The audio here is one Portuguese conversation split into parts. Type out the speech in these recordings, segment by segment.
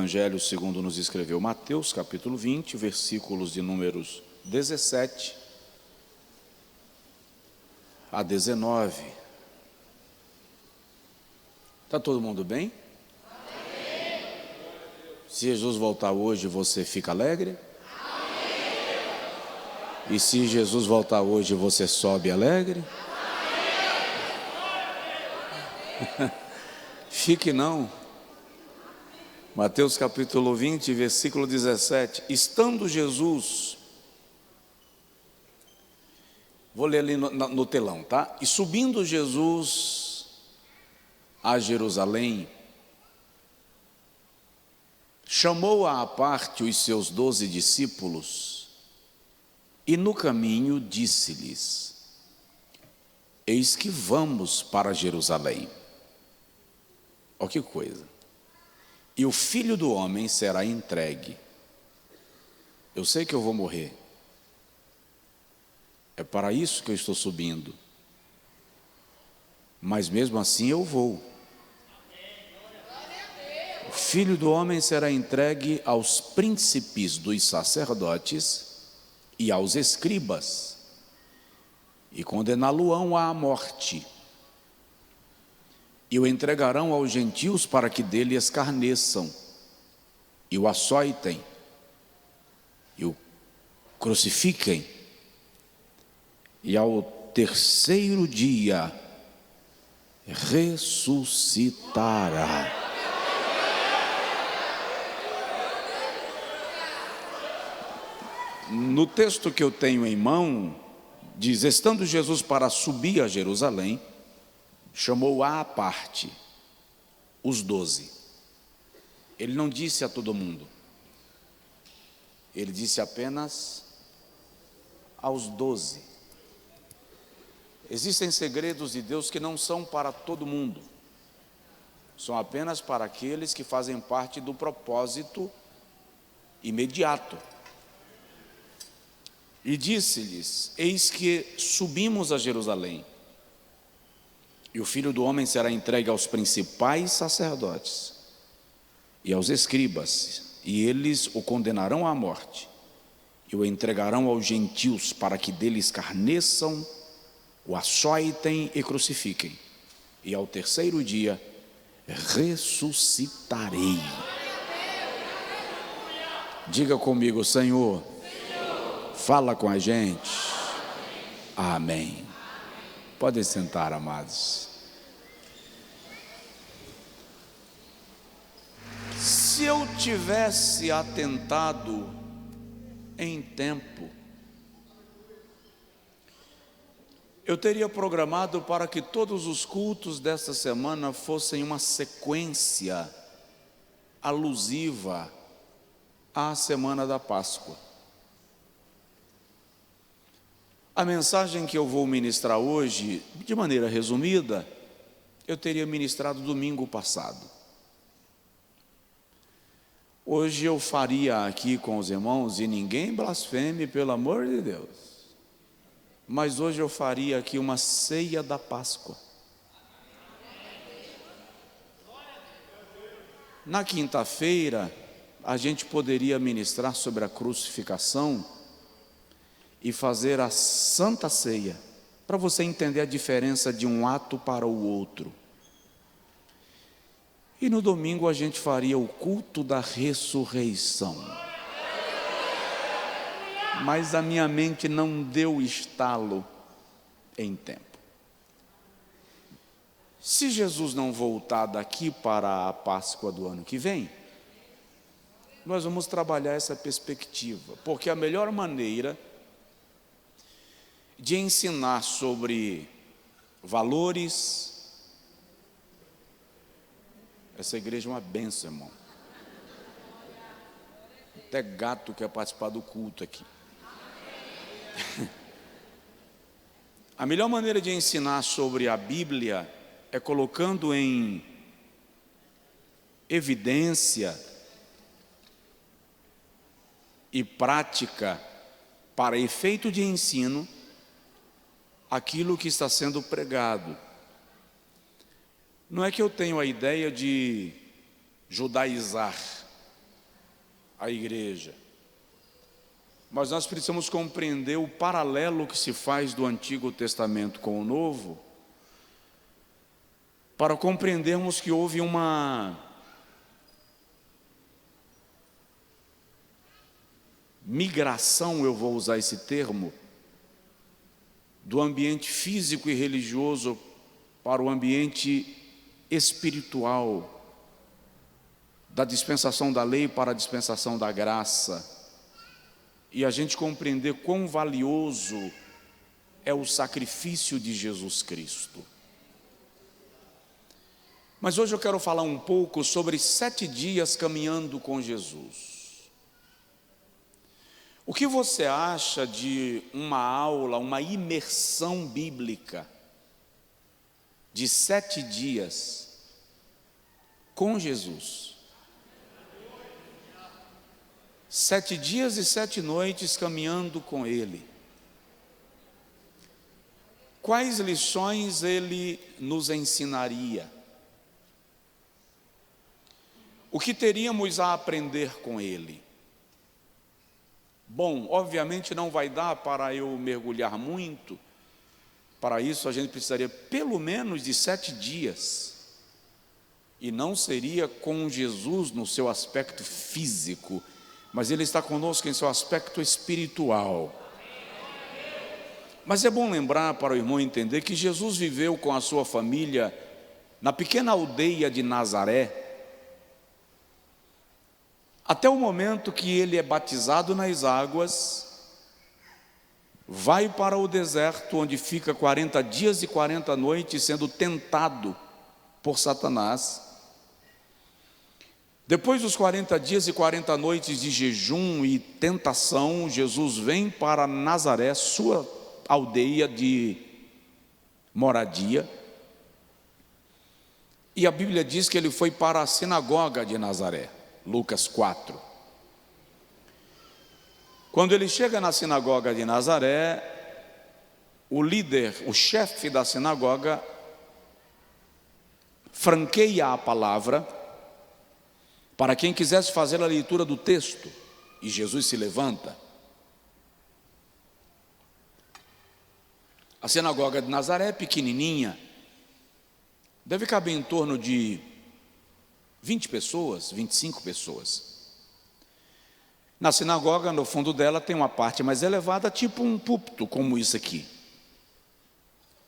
Evangelho segundo nos escreveu Mateus, capítulo 20, versículos de números 17 a 19. Está todo mundo bem? Amém. Se Jesus voltar hoje, você fica alegre? Amém. E se Jesus voltar hoje, você sobe alegre? Amém. Fique não. Mateus capítulo 20, versículo 17. Estando Jesus, vou ler ali no telão, tá? E subindo Jesus a Jerusalém, chamou à parte os seus 12 discípulos e no caminho disse-lhes: eis que vamos para Jerusalém. Ó que coisa! E o Filho do Homem será entregue. Eu sei que eu vou morrer. É para isso que eu estou subindo. Mas mesmo assim eu vou. O Filho do Homem será entregue aos príncipes dos sacerdotes e aos escribas, e condená-lo-ão à morte. E o entregarão aos gentios para que dele escarneçam, e o açoitem, e o crucifiquem, e ao terceiro dia ressuscitará. No texto que eu tenho em mão, diz: estando Jesus para subir a Jerusalém, chamou à parte os 12. Ele não disse a todo mundo, ele disse apenas aos 12. Existem segredos de Deus que não são para todo mundo, são apenas para aqueles que fazem parte do propósito imediato. E disse-lhes: eis que subimos a Jerusalém, e o Filho do Homem será entregue aos principais sacerdotes e aos escribas, e eles o condenarão à morte, e o entregarão aos gentios para que dele escarneçam, o açoitem e crucifiquem, e ao terceiro dia ressuscitarei. Diga comigo: Senhor, fala com a gente. Amém. Podem sentar, amados. Se eu tivesse atentado em tempo, eu teria programado para que todos os cultos desta semana fossem uma sequência alusiva à semana da Páscoa. A mensagem que eu vou ministrar hoje, de maneira resumida, eu teria ministrado domingo passado. Hoje eu faria aqui com os irmãos, e ninguém blasfeme, pelo amor de Deus, mas hoje eu faria aqui uma ceia da Páscoa. Na quinta-feira, a gente poderia ministrar sobre a crucificação e fazer a Santa Ceia, para você entender a diferença de um ato para o outro. E no domingo a gente faria o culto da ressurreição. Mas a minha mente não deu estalo em tempo. Se Jesus não voltar daqui para a Páscoa do ano que vem, nós vamos trabalhar essa perspectiva, porque a melhor maneira de ensinar sobre valores, essa igreja é uma bênção, irmão. Até gato quer participar do culto aqui. A melhor maneira de ensinar sobre a Bíblia é colocando em evidência e prática, para efeito de ensino, aquilo que está sendo pregado. Não é que eu tenho a ideia de judaizar, a igreja. Mas nós precisamos compreender o paralelo que se faz do Antigo Testamento com o Novo, para compreendermos que houve uma migração, eu vou usar esse termo, do ambiente físico e religioso para o ambiente espiritual, da dispensação da lei para a dispensação da graça, e a gente compreender quão valioso é o sacrifício de Jesus Cristo. Mas hoje eu quero falar um pouco sobre 7 dias caminhando com Jesus. O que você acha de uma aula, uma imersão bíblica de 7 dias com Jesus? 7 dias e 7 noites caminhando com Ele. Quais lições Ele nos ensinaria? O que teríamos a aprender com Ele? Bom, obviamente não vai dar para eu mergulhar muito. Para isso a gente precisaria pelo menos de 7 dias. E não seria com Jesus no seu aspecto físico, mas Ele está conosco em seu aspecto espiritual. Mas é bom lembrar para o irmão entender que Jesus viveu com a sua família na pequena aldeia de Nazaré, até o momento que ele é batizado nas águas, vai para o deserto, onde fica 40 dias e 40 noites sendo tentado por Satanás. Depois dos 40 dias e 40 noites de jejum e tentação, Jesus vem para Nazaré, sua aldeia de moradia, e a Bíblia diz que ele foi para a sinagoga de Nazaré. Lucas 4. Quando ele chega na sinagoga de Nazaré, o líder, o chefe da sinagoga, franqueia a palavra para quem quisesse fazer a leitura do texto, e Jesus se levanta. A sinagoga de Nazaré é pequenininha, deve caber em torno de 20 pessoas, 25 pessoas. Na sinagoga, no fundo dela, tem uma parte mais elevada, tipo um púlpito, como isso aqui.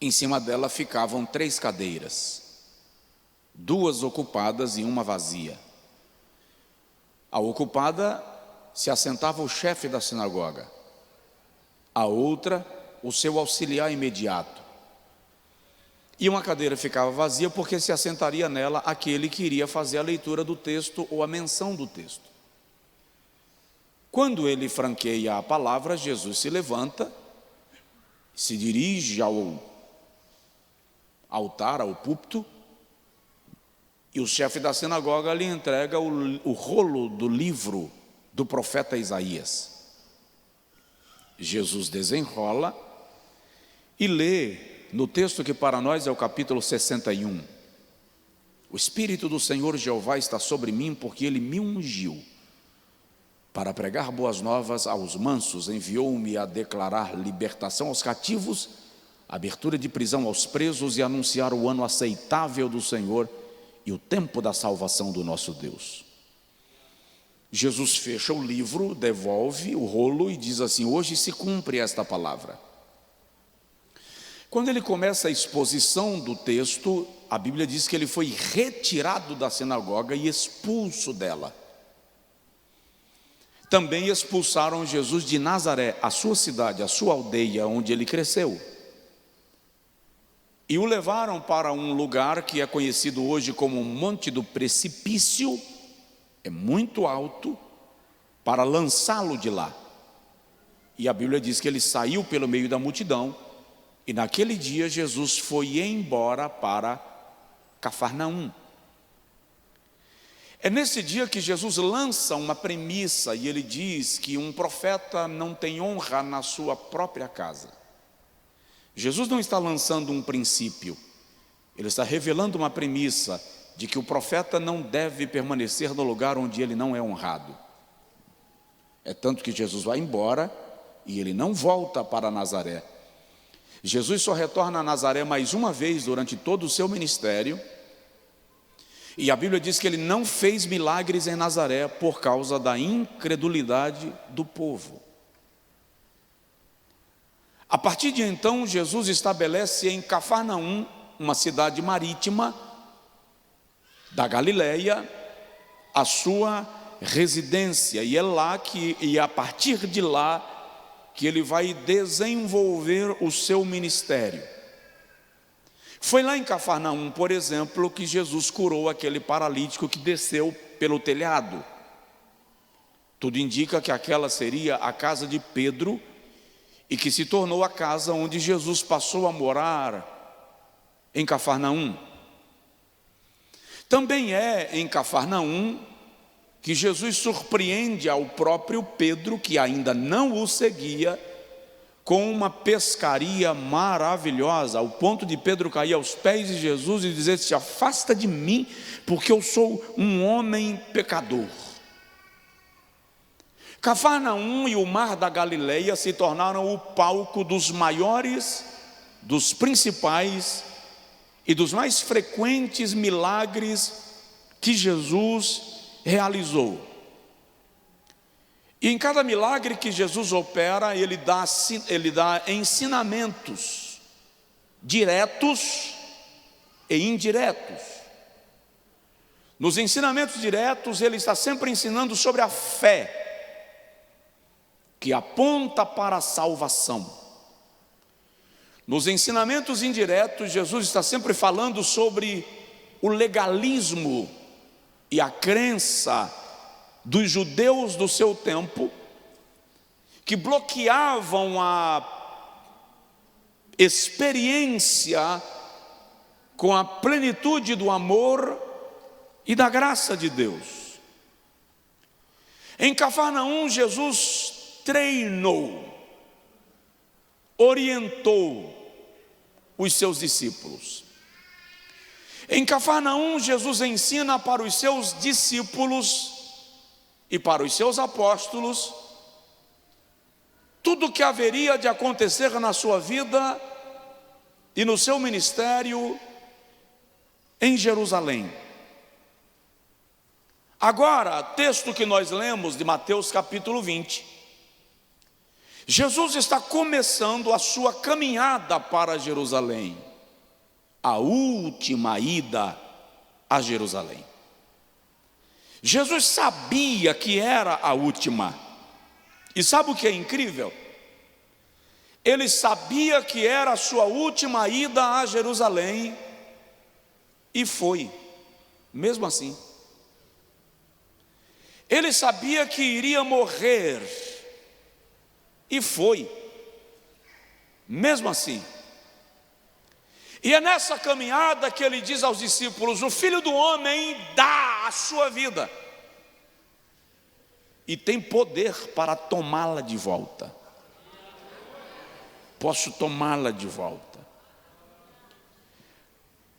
Em cima dela ficavam 3 cadeiras, 2 ocupadas e 1 vazia. A ocupada se assentava o chefe da sinagoga, a outra, o seu auxiliar imediato. E uma cadeira ficava vazia porque se assentaria nela aquele que iria fazer a leitura do texto ou a menção do texto. Quando ele franqueia a palavra, Jesus se levanta, se dirige ao altar, ao púlpito, e o chefe da sinagoga lhe entrega o rolo do livro do profeta Isaías. Jesus desenrola e lê no texto que para nós é o capítulo 61. O Espírito do Senhor Jeová está sobre mim, porque Ele me ungiu para pregar boas novas aos mansos, enviou-me a declarar libertação aos cativos, abertura de prisão aos presos e anunciar o ano aceitável do Senhor e o tempo da salvação do nosso Deus. Jesus fecha o livro, devolve o rolo e diz assim: hoje se cumpre esta palavra. Quando ele começa a exposição do texto, a Bíblia diz que ele foi retirado da sinagoga e expulso dela. Também expulsaram Jesus de Nazaré, a sua cidade, a sua aldeia, onde ele cresceu. E o levaram para um lugar que é conhecido hoje como Monte do Precipício, é muito alto, para lançá-lo de lá. E a Bíblia diz que ele saiu pelo meio da multidão, e naquele dia Jesus foi embora para Cafarnaum. É nesse dia que Jesus lança uma premissa e ele diz que um profeta não tem honra na sua própria casa. Jesus não está lançando um princípio, ele está revelando uma premissa de que o profeta não deve permanecer no lugar onde ele não é honrado. É tanto que Jesus vai embora e ele não volta para Nazaré. Jesus só retorna a Nazaré mais uma vez durante todo o seu ministério. E a Bíblia diz que ele não fez milagres em Nazaré por causa da incredulidade do povo. A partir de então, Jesus estabelece em Cafarnaum, uma cidade marítima da Galileia, a sua residência. E é lá e a partir de lá, que ele vai desenvolver o seu ministério. Foi lá em Cafarnaum, por exemplo, que Jesus curou aquele paralítico que desceu pelo telhado. Tudo indica que aquela seria a casa de Pedro e que se tornou a casa onde Jesus passou a morar em Cafarnaum. Também é em Cafarnaum que Jesus surpreende ao próprio Pedro, que ainda não o seguia, com uma pescaria maravilhosa, ao ponto de Pedro cair aos pés de Jesus e dizer: se afasta de mim, porque eu sou um homem pecador. Cafarnaum e o mar da Galileia se tornaram o palco dos maiores, dos principais e dos mais frequentes milagres que Jesus realizou. E em cada milagre que Jesus opera, ele dá ensinamentos diretos e indiretos. Nos ensinamentos diretos, ele está sempre ensinando sobre a fé, que aponta para a salvação. Nos ensinamentos indiretos, Jesus está sempre falando sobre o legalismo e a crença dos judeus do seu tempo, que bloqueavam a experiência com a plenitude do amor e da graça de Deus. Em Cafarnaum, Jesus treinou, orientou os seus discípulos. Em Cafarnaum, Jesus ensina para os seus discípulos e para os seus apóstolos tudo o que haveria de acontecer na sua vida e no seu ministério em Jerusalém. Agora, texto que nós lemos de Mateus capítulo 20, Jesus está começando a sua caminhada para Jerusalém, a última ida a Jerusalém. Jesus sabia que era a última. E sabe o que é incrível? Ele sabia que era a sua última ida a Jerusalém e foi, mesmo assim. Ele sabia que iria morrer e foi, mesmo assim. E é nessa caminhada que ele diz aos discípulos: o Filho do Homem dá a sua vida e tem poder para tomá-la de volta. Posso tomá-la de volta.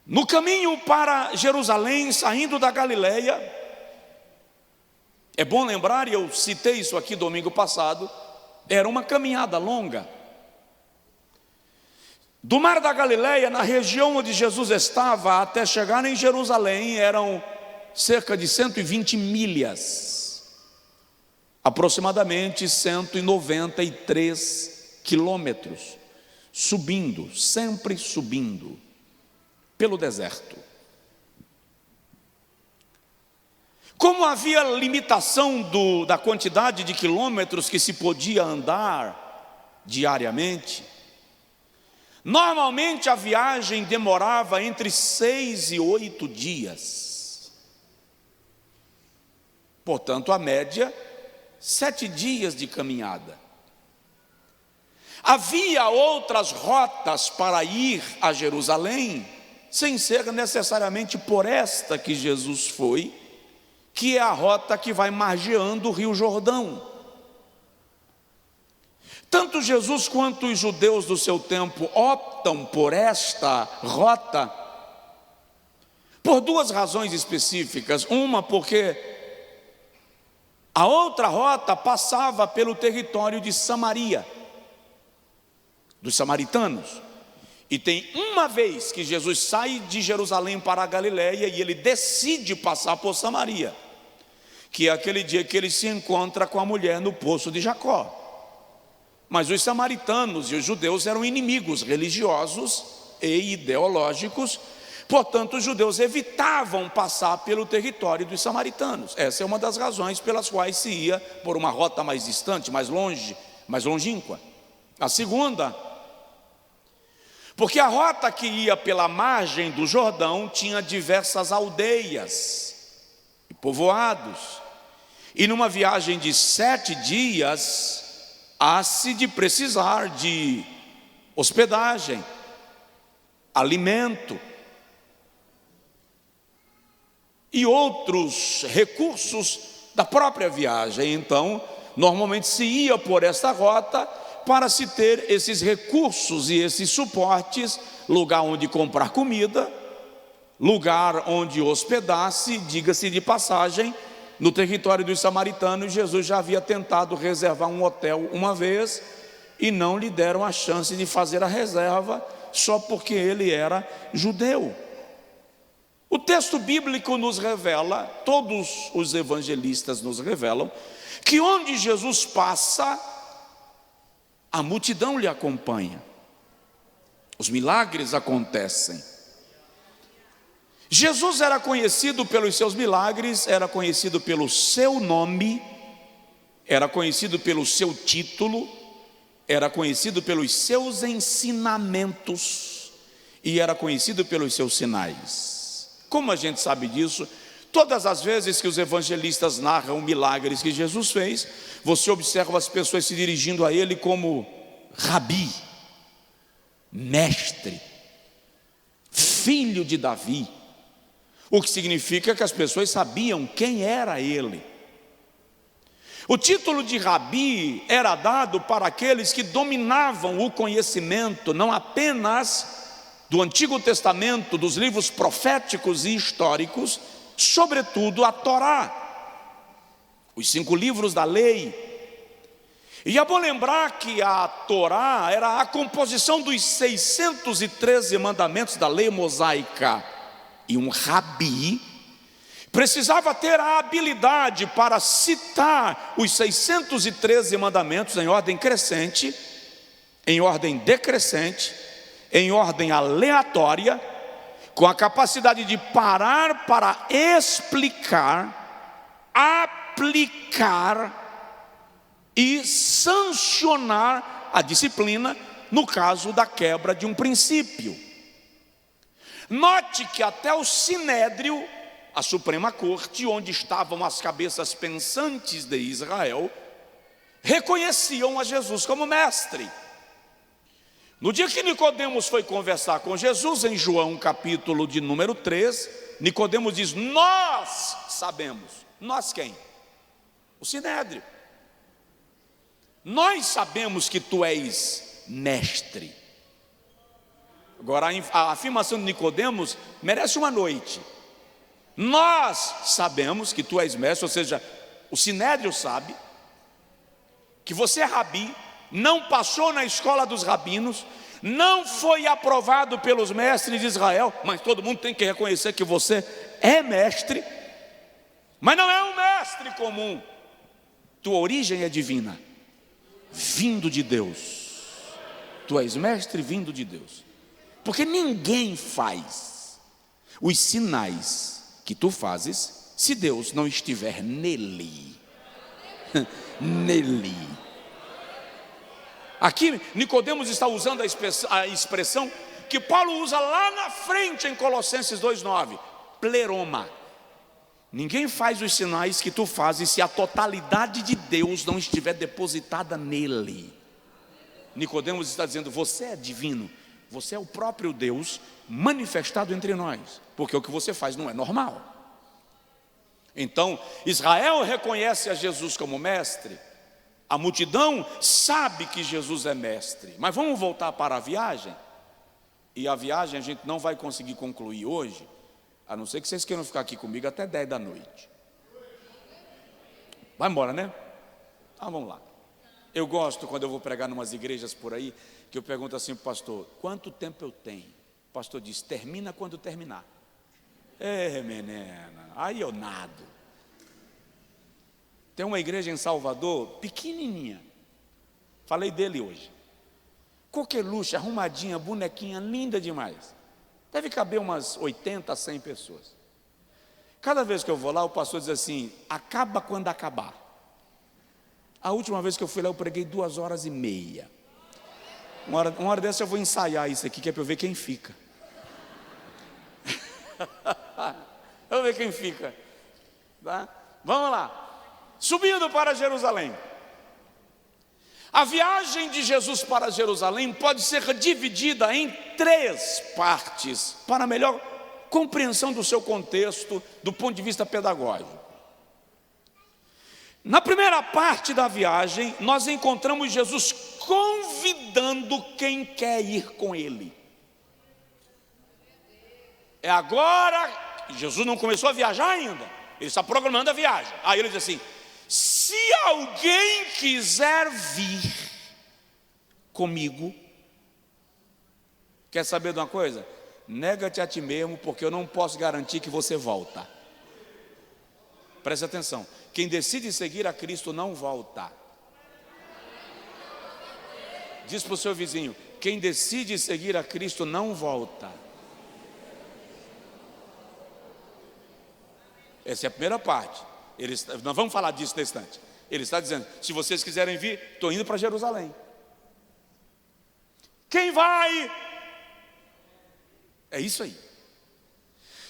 No caminho para Jerusalém, saindo da Galileia, é bom lembrar, e eu citei isso aqui domingo passado, era uma caminhada longa. Do mar da Galileia, na região onde Jesus estava, até chegar em Jerusalém, eram cerca de 120 milhas, aproximadamente 193 quilômetros, subindo, sempre subindo, pelo deserto. Como havia limitação da quantidade de quilômetros que se podia andar diariamente, normalmente a viagem demorava entre 6 e 8 dias. Portanto, a média, 7 dias de caminhada. Havia outras rotas para ir a Jerusalém, sem ser necessariamente por esta que Jesus foi, que é a rota que vai margeando o Rio Jordão. Tanto Jesus quanto os judeus do seu tempo optam por esta rota por duas razões específicas. Uma, porque A outra rota passava pelo território de Samaria, dos samaritanos. E tem uma vez que Jesus sai de Jerusalém para a Galiléia e ele decide passar por Samaria, que é aquele dia que ele se encontra com a mulher no poço de Jacó. Mas os samaritanos e os judeus eram inimigos religiosos e ideológicos, portanto os judeus evitavam passar pelo território dos samaritanos. Essa é uma das razões pelas quais se ia por uma rota mais distante, mais longe, mais longínqua. A segunda, porque a rota que ia pela margem do Jordão tinha diversas aldeias e povoados, e numa viagem de 7 dias, há-se de precisar de hospedagem, alimento e outros recursos da própria viagem. Então, normalmente se ia por esta rota para se ter esses recursos e esses suportes, lugar onde comprar comida, lugar onde hospedar-se. Diga-se de passagem, no território dos samaritanos, Jesus já havia tentado reservar um hotel uma vez e não lhe deram a chance de fazer a reserva, só porque ele era judeu. O texto bíblico nos revela, todos os evangelistas nos revelam, que onde Jesus passa, a multidão lhe acompanha, os milagres acontecem. Jesus era conhecido pelos seus milagres, era conhecido pelo seu nome, era conhecido pelo seu título, era conhecido pelos seus ensinamentos e era conhecido pelos seus sinais. Como a gente sabe disso? Todas as vezes que os evangelistas narram milagres que Jesus fez, você observa as pessoas se dirigindo a ele como Rabi, mestre, filho de Davi, o que significa que as pessoas sabiam quem era ele. O título de Rabi era dado para aqueles que dominavam o conhecimento, não apenas do Antigo Testamento, dos livros proféticos e históricos, sobretudo a Torá, os 5 livros da lei. E é bom lembrar que a Torá era a composição dos 613 mandamentos da lei mosaica, e um rabi precisava ter a habilidade para citar os 613 mandamentos em ordem crescente, em ordem decrescente, em ordem aleatória, com a capacidade de parar para explicar, aplicar e sancionar a disciplina no caso da quebra de um princípio. Note que até o Sinédrio, a Suprema Corte, onde estavam as cabeças pensantes de Israel, reconheciam a Jesus como mestre. No dia que Nicodemos foi conversar com Jesus, em João capítulo de número 3, Nicodemos diz: nós sabemos. Nós quem? O Sinédrio. Nós sabemos que tu és mestre. Agora a afirmação de Nicodemos merece uma noite. Nós sabemos que tu és mestre, ou seja, o Sinédrio sabe que você é rabi, não passou na escola dos rabinos, não foi aprovado pelos mestres de Israel, mas todo mundo tem que reconhecer que você é mestre, mas não é um mestre comum. Tua origem é divina, vindo de Deus. Tu és mestre vindo de Deus, porque ninguém faz os sinais que tu fazes se Deus não estiver nele. Nele. Aqui Nicodemos está usando a expressão que Paulo usa lá na frente em Colossenses 2,9, pleroma. Ninguém faz os sinais que tu fazes se a totalidade de Deus não estiver depositada nele. Nicodemos está dizendo: você é divino, você é o próprio Deus manifestado entre nós, porque o que você faz não é normal. Então Israel reconhece a Jesus como mestre, a multidão sabe que Jesus é mestre. Mas vamos voltar para a viagem. E a viagem a gente não vai conseguir concluir hoje, a não ser que vocês queiram ficar aqui comigo até 10 da noite. Vai embora, né? Ah, vamos lá. Eu gosto quando eu vou pregar em umas igrejas por aí, que eu pergunto assim para o pastor: quanto tempo eu tenho? O pastor diz: termina quando terminar. Menina, aí eu nado. Tem uma igreja em Salvador, pequenininha, falei dele hoje, coqueluche, arrumadinha, bonequinha, linda demais. Deve caber umas 80, 100 pessoas. Cada vez que eu vou lá, o pastor diz assim: acaba quando acabar. A última vez que eu fui lá, eu preguei 2h30. Uma hora dessa eu vou ensaiar isso aqui, que é para eu ver quem fica. Vamos ver quem fica, tá? Vamos lá. Subindo para Jerusalém. A viagem de Jesus para Jerusalém pode ser dividida em 3 partes, para melhor compreensão do seu contexto, do ponto de vista pedagógico. Na primeira parte da viagem, nós encontramos Jesus convidando quem quer ir com ele. É agora, Jesus não começou a viajar ainda, ele está programando a viagem. Aí ele diz assim: se alguém quiser vir comigo, quer saber de uma coisa? Nega-te a ti mesmo, porque eu não posso garantir que você volta. Preste atenção, quem decide seguir a Cristo não volta. Diz para o seu vizinho: quem decide seguir a Cristo não volta. Essa é a primeira parte. Nós vamos falar disso nesse instante. Ele está dizendo: se vocês quiserem vir, estou indo para Jerusalém. Quem vai? É isso aí.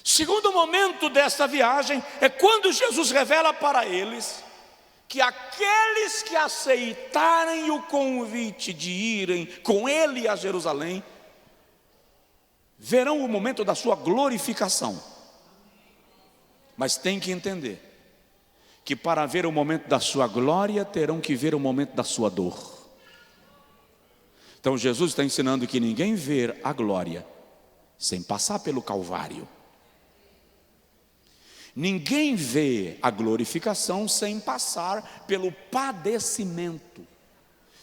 Segundo momento desta viagem é quando Jesus revela para eles que aqueles que aceitarem o convite de irem com ele a Jerusalém verão o momento da sua glorificação. Mas tem que entender que para ver o momento da sua glória, terão que ver o momento da sua dor. Então Jesus está ensinando que ninguém vê a glória sem passar pelo Calvário. Ninguém vê a glorificação sem passar pelo padecimento.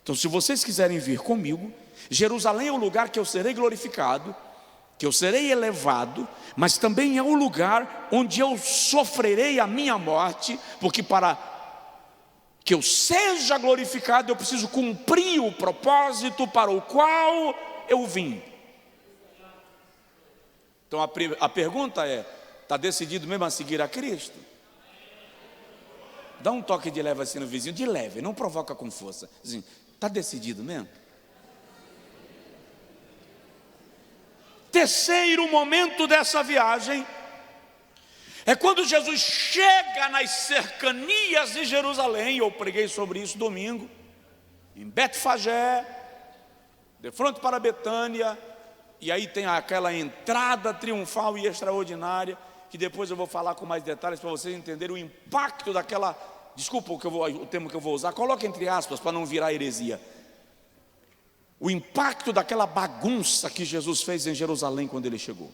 Então, se vocês quiserem vir comigo, Jerusalém é o lugar que eu serei glorificado, que eu serei elevado, mas também é o lugar onde eu sofrerei a minha morte, porque para que eu seja glorificado, eu preciso cumprir o propósito para o qual eu vim. Então a pergunta é: está decidido mesmo a seguir a Cristo? Dá um toque de leve assim no vizinho, de leve, não provoca com força. Assim, está decidido mesmo? Terceiro momento dessa viagem é quando Jesus chega nas cercanias de Jerusalém. Eu preguei sobre isso domingo, em Betfagé, de frente para Betânia, e aí tem aquela entrada triunfal e extraordinária, que depois eu vou falar com mais detalhes para vocês entenderem o impacto daquela, desculpa o termo que eu vou usar, coloque entre aspas para não virar heresia, o impacto daquela bagunça que Jesus fez em Jerusalém quando ele chegou.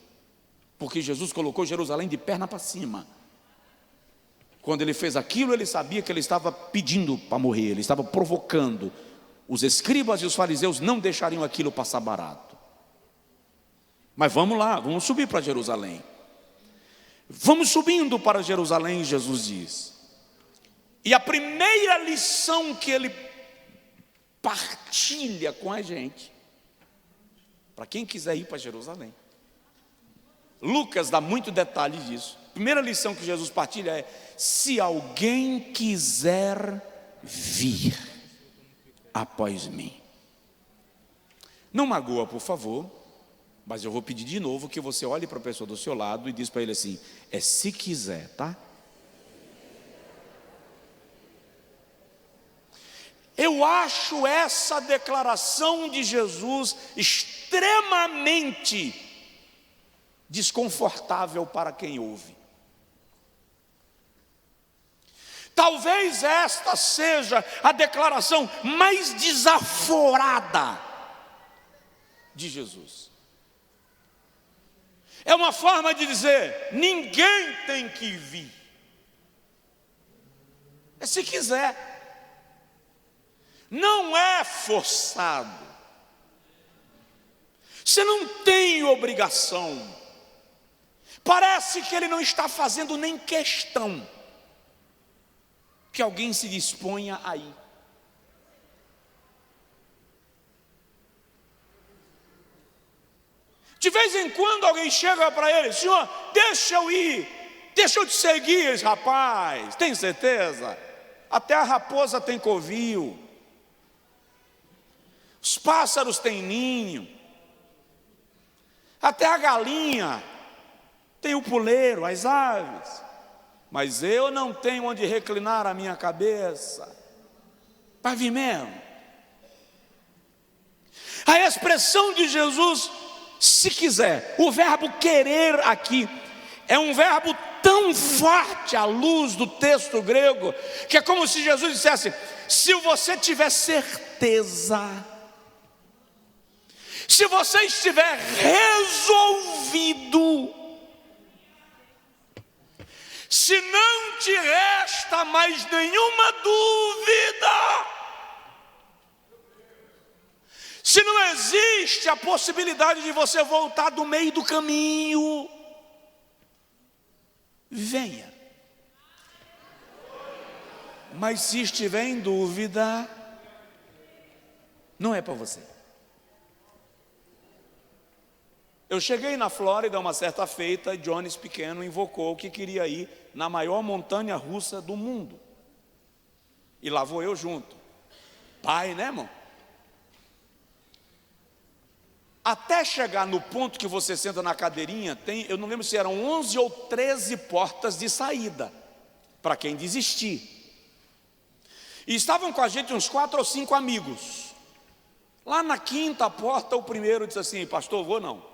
Porque Jesus colocou Jerusalém de perna para cima. Quando ele fez aquilo, ele sabia que ele estava pedindo para morrer, ele estava provocando. Os escribas e os fariseus não deixariam aquilo passar barato. Mas vamos lá, vamos subir para Jerusalém. Vamos subindo para Jerusalém, Jesus diz. E a primeira lição que ele partilha com a gente, para quem quiser ir para Jerusalém, Lucas dá muito detalhe disso. Primeira lição que Jesus partilha é: se alguém quiser vir após mim. Não magoa, por favor, mas eu vou pedir de novo que você olhe para a pessoa do seu lado e diz para ele assim: é se quiser, tá? Eu acho essa declaração de Jesus extremamente desconfortável para quem ouve. Talvez esta seja a declaração mais desaforada de Jesus. É uma forma de dizer: ninguém tem que vir. É se quiser. Não é forçado. Você não tem obrigação. Parece que ele não está fazendo nem questão que alguém se disponha a ir. De vez em quando alguém chega para ele: senhor, deixa eu ir, deixa eu te seguir, rapaz, tem certeza? Até a raposa tem covil, os pássaros têm ninho, até a galinha tem o puleiro, as aves, mas eu não tenho onde reclinar a minha cabeça. Vai vir mesmo? A expressão de Jesus, se quiser, o verbo querer aqui é um verbo tão forte à luz do texto grego, que é como se Jesus dissesse: se você tiver certeza, se você estiver resolvido, se não te resta mais nenhuma dúvida, se não existe a possibilidade de você voltar do meio do caminho, venha. Mas se estiver em dúvida, não é para você. Eu cheguei na Flórida uma certa feita, Jones pequeno invocou que queria ir na maior montanha russa do mundo. E lá vou eu junto. Pai, né, irmão? Até chegar no ponto que você senta na cadeirinha, tem, eu não lembro se eram 11 ou 13 portas de saída, para quem desistir. E estavam com a gente uns 4 ou 5 amigos. Lá na quinta porta, o primeiro disse assim: pastor, vou não.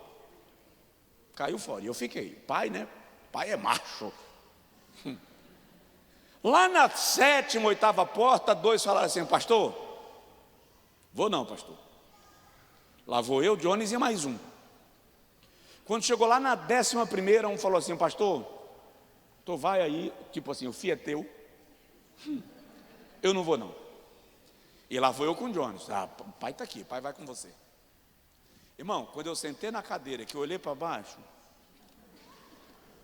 Caiu fora, e eu fiquei. Pai, né? Pai é macho. Lá na 7ª, 8ª porta, 2 falaram assim: pastor, vou não, pastor. Lá vou eu, Jones e mais um. Quando chegou lá na 11ª, um falou assim: pastor, tu vai aí, tipo assim, o fio é teu. Eu não vou não. E lá vou eu com o Jones. Ah, o pai está aqui, o pai vai com você. Irmão, quando eu sentei na cadeira, que eu olhei para baixo,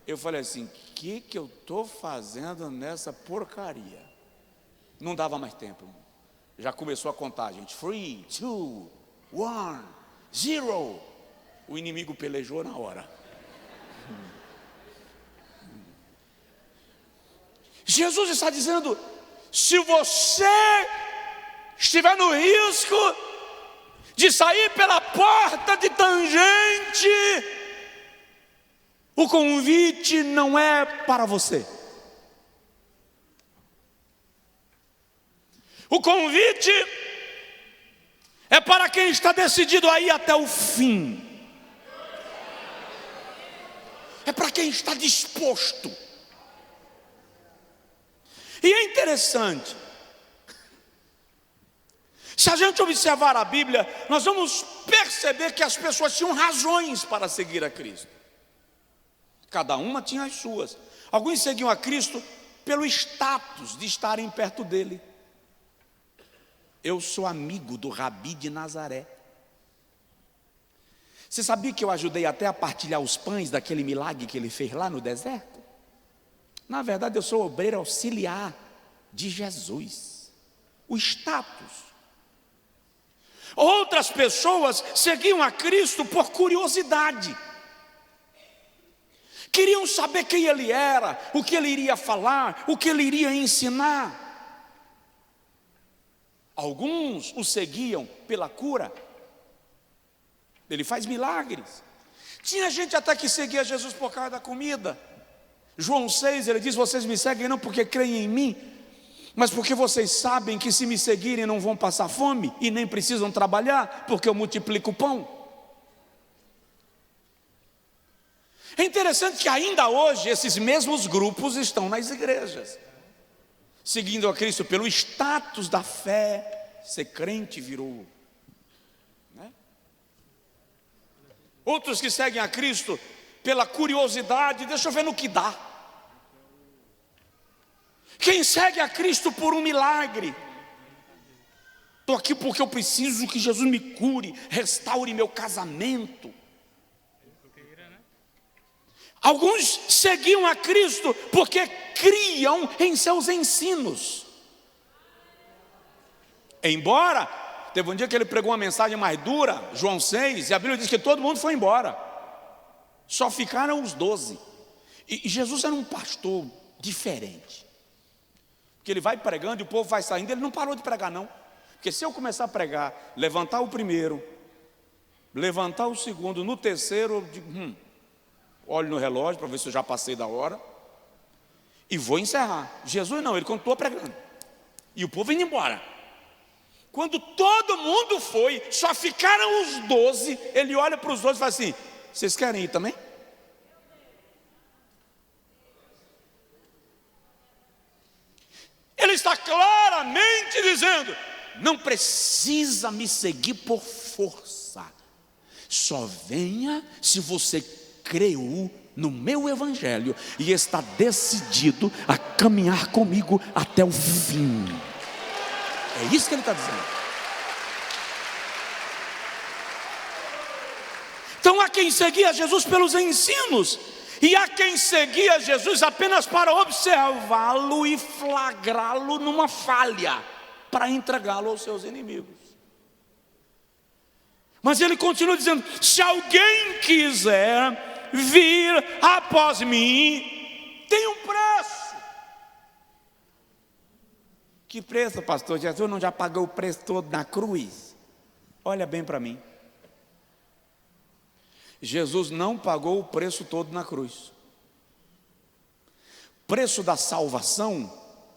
eu falei assim: o que eu estou fazendo nessa porcaria? Não dava mais tempo, irmão. Já começou a contagem: 3, 2, 1, 0. O inimigo pelejou na hora. Jesus está dizendo: se você estiver no risco de sair pela porta de tangente, o convite não é para você. O convite é para quem está decidido a ir até o fim. É para quem está disposto. E é interessante, se a gente observar a Bíblia, nós vamos perceber que as pessoas tinham razões para seguir a Cristo. Cada uma tinha as suas. Alguns seguiam a Cristo pelo status de estarem perto dele. Eu sou amigo do Rabi de Nazaré. Você sabia que eu ajudei até a partilhar os pães daquele milagre que ele fez lá no deserto? Na verdade, eu sou obreiro auxiliar de Jesus. O status. Outras pessoas seguiam a Cristo por curiosidade. Queriam saber quem ele era, o que ele iria falar, o que ele iria ensinar. Alguns o seguiam pela cura. Ele faz milagres. Tinha gente até que seguia Jesus por causa da comida. João 6, ele diz: vocês me seguem não porque creem em mim, mas porque vocês sabem que se me seguirem não vão passar fome e nem precisam trabalhar, porque eu multiplico o pão. É interessante que ainda hoje esses mesmos grupos estão nas igrejas, seguindo a Cristo pelo status da fé. Ser crente virou, né? Outros que seguem a Cristo pela curiosidade: deixa eu ver no que dá. Quem segue a Cristo por um milagre. Estou aqui porque eu preciso que Jesus me cure, restaure meu casamento. Alguns seguiam a Cristo porque criam em seus ensinos. Embora, teve um dia que ele pregou uma mensagem mais dura, João 6, e a Bíblia diz que todo mundo foi embora. Só ficaram os 12. E Jesus era um pastor diferente. Porque ele vai pregando e o povo vai saindo, ele não parou de pregar não. Porque se eu começar a pregar, levantar o primeiro, levantar o segundo, no terceiro, eu digo, olho no relógio para ver se eu já passei da hora e vou encerrar. Jesus não, ele continuou pregando e o povo indo embora. Quando todo mundo foi, só ficaram os 12. Ele olha para os 12 e fala assim: vocês querem ir também? Ele está claramente dizendo: não precisa me seguir por força, só venha se você creu no meu evangelho e está decidido a caminhar comigo até o fim. É isso que ele está dizendo. Então há quem seguia Jesus pelos ensinos, e há quem seguia Jesus apenas para observá-lo e flagrá-lo numa falha, para entregá-lo aos seus inimigos. Mas ele continua dizendo: se alguém quiser vir após mim, tem um preço. Que preço, pastor? Jesus não já pagou o preço todo na cruz? Olha bem para mim. Jesus não pagou o preço todo na cruz. Preço da salvação,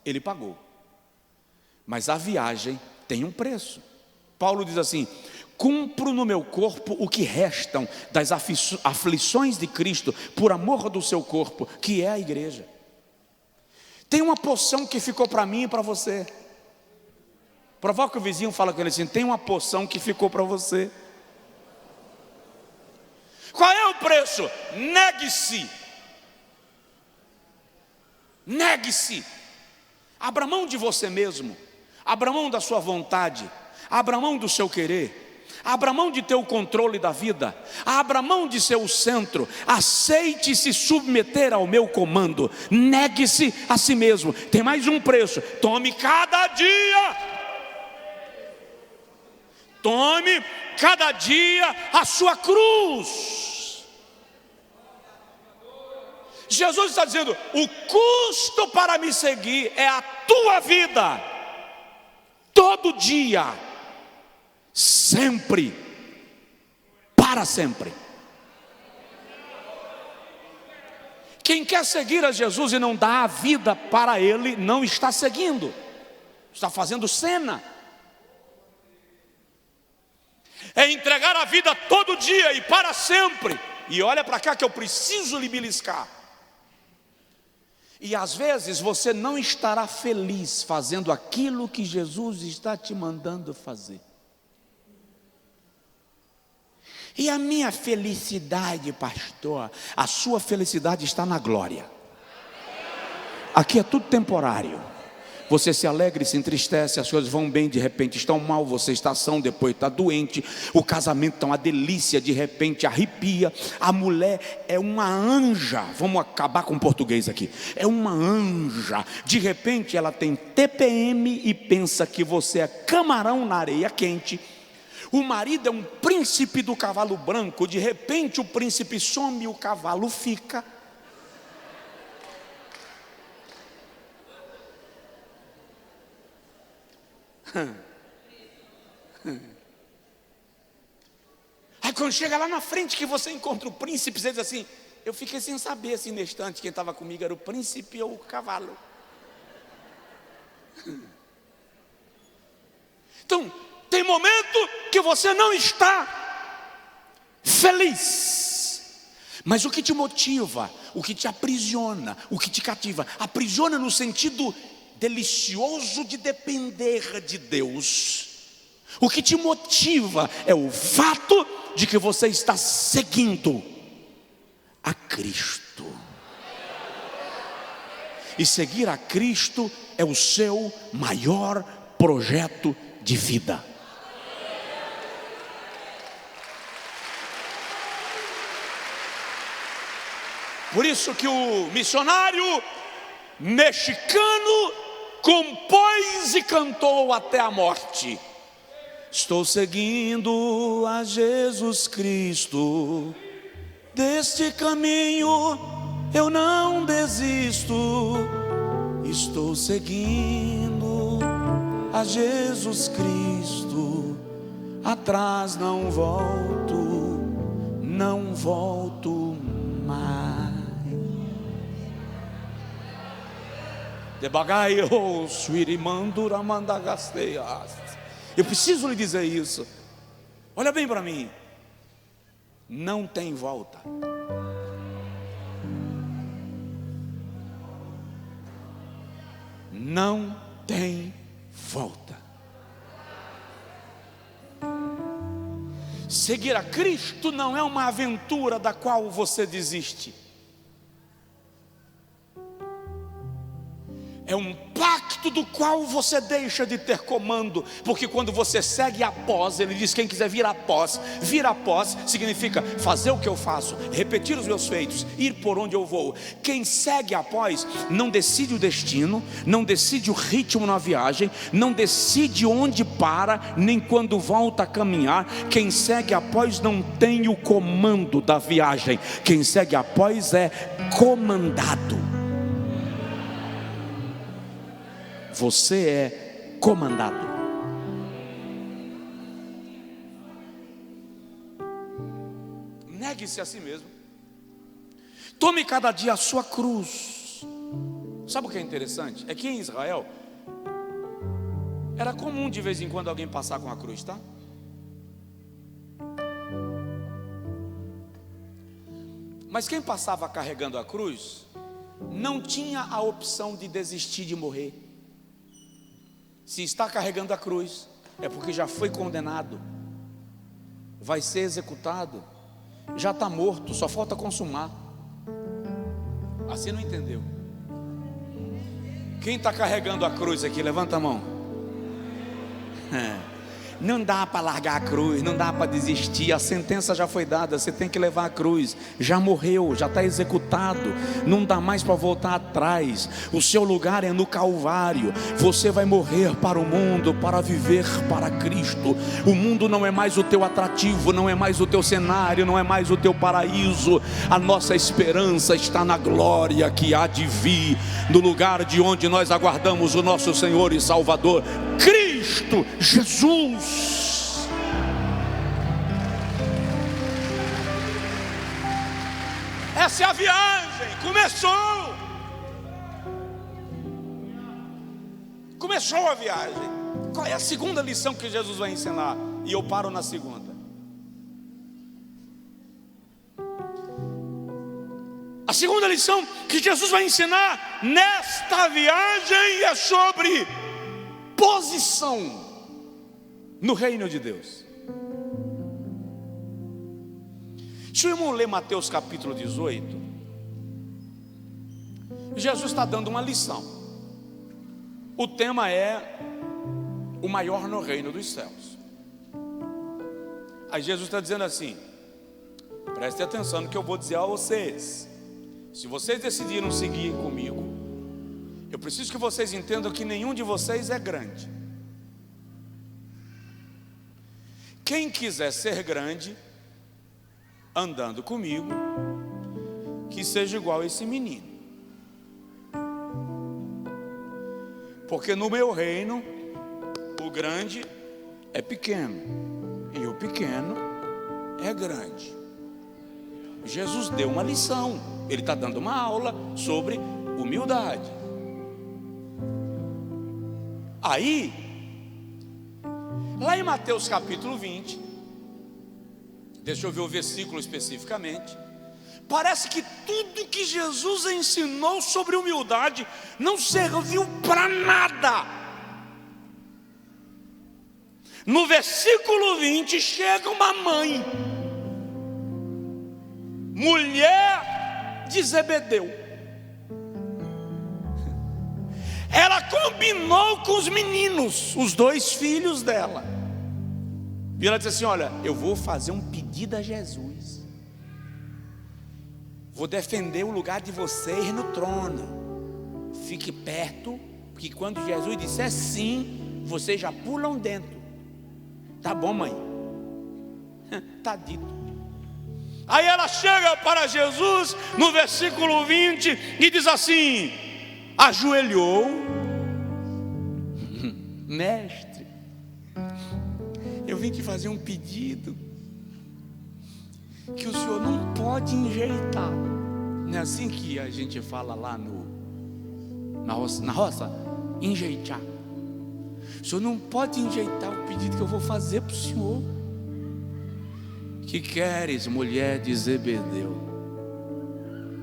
ele pagou. Mas a viagem tem um preço. Paulo diz assim: cumpro no meu corpo o que restam das aflições de Cristo, por amor do seu corpo, que é a igreja. Tem uma porção que ficou para mim e para você. Provoca o vizinho, fala com ele assim: tem uma porção que ficou para você. Qual é o preço? Negue-se. Negue-se. Abra mão de você mesmo. Abra mão da sua vontade. Abra mão do seu querer. Abra mão de ter o controle da vida. Abra mão de ser o centro. Aceite se submeter ao meu comando. Negue-se a si mesmo. Tem mais um preço: tome cada dia. Tome cada dia a sua cruz. Jesus está dizendo: o custo para me seguir é a tua vida. Todo dia, sempre, para sempre. Quem quer seguir a Jesus e não dá a vida para Ele, não está seguindo, está fazendo cena. É entregar a vida todo dia e para sempre. E olha para cá que eu preciso lhe beliscar. E às vezes você não estará feliz fazendo aquilo que Jesus está te mandando fazer. E a minha felicidade, pastor? A sua felicidade está na glória. Aqui é tudo temporário. Você se alegra e se entristece, as coisas vão bem, de repente estão mal, você está são, depois está doente, o casamento está uma delícia, de repente arrepia. A mulher é uma anja, vamos acabar com o português aqui, é uma anja, de repente ela tem TPM e pensa que você é camarão na areia quente. O marido é um príncipe do cavalo branco, de repente o príncipe some e o cavalo fica. Aí quando chega lá na frente que você encontra o príncipe, você diz assim: eu fiquei sem saber assim nesse instante quem estava comigo era o príncipe ou o cavalo. Então tem momento que você não está feliz, mas o que te motiva, o que te aprisiona, o que te cativa, aprisiona no sentido delicioso de depender de Deus. O que te motiva é o fato de que você está seguindo a Cristo. e seguir a Cristo é o seu maior projeto de vida. Por isso que o missionário mexicano compôs e cantou até a morte: estou seguindo a Jesus Cristo, deste caminho eu não desisto. Estou seguindo a Jesus Cristo, atrás não volto, não volto mais. Debagaio, suirimandura mandagasteias. Eu preciso lhe dizer isso. Olha bem para mim. Não tem volta. Não tem volta. Seguir a Cristo não é uma aventura da qual você desiste. É um pacto do qual você deixa de ter comando, porque quando você segue após, ele diz: quem quiser vir após significa fazer o que eu faço, repetir os meus feitos, ir por onde eu vou. Quem segue após não decide o destino, não decide o ritmo na viagem, não decide onde para, nem quando volta a caminhar. Quem segue após não tem o comando da viagem, quem segue após é comandado. Você é comandado. Negue-se a si mesmo. Tome cada dia a sua cruz. Sabe o que é interessante? É que em Israel era comum de vez em quando alguém passar com a cruz, tá? Mas quem passava carregando a cruz não tinha a opção de desistir de morrer. Se está carregando a cruz, é porque já foi condenado, vai ser executado, já está morto, só falta consumar. Assim não entendeu? Quem está carregando a cruz aqui, levanta a mão. Não dá para largar a cruz, não dá para desistir. A sentença já foi dada, você tem que levar a cruz. Já morreu, já está executado. Não dá mais para voltar atrás. O seu lugar é no Calvário. Você vai morrer para o mundo, para viver para Cristo. O mundo não é mais o teu atrativo, não é mais o teu cenário, não é mais o teu paraíso. A nossa esperança está na glória que há de vir, no lugar de onde nós aguardamos o nosso Senhor e Salvador, Cristo Jesus. Essa é a viagem. Começou a viagem. Qual é a segunda lição que Jesus vai ensinar? E eu paro na segunda. A segunda lição que Jesus vai ensinar nesta viagem é sobre posição no reino de Deus. Deixa o irmão ler Mateus capítulo 18. Jesus está dando uma lição. O tema é o maior no reino dos céus. Aí Jesus está dizendo assim: prestem atenção no que eu vou dizer a vocês. Se vocês decidiram seguir comigo, eu preciso que vocês entendam que nenhum de vocês é grande. Quem quiser ser grande, andando comigo, que seja igual a esse menino. Porque no meu reino, o grande é pequeno e o pequeno é grande. Jesus deu uma lição, ele está dando uma aula sobre humildade. Aí, lá em Mateus capítulo 20, deixa eu ver o versículo especificamente. Parece que tudo que Jesus ensinou sobre humildade não serviu para nada. No versículo 20 chega uma mãe, mulher de Zebedeu. ela combinou com os meninos, os 2 filhos dela. E ela disse assim: olha, eu vou fazer um pedido a Jesus, vou defender o lugar de vocês no trono. Fique perto, porque quando Jesus disser sim, vocês já pulam dentro. Tá bom, mãe? Tá dito. Aí ela chega para Jesus no versículo 20 e diz assim: ajoelhou, mestre, eu vim te fazer um pedido que o senhor não pode enjeitar. Não é assim que a gente fala lá na roça? Enjeitar. O senhor não pode enjeitar o pedido que eu vou fazer para o senhor. Que queres, mulher de Zebedeu?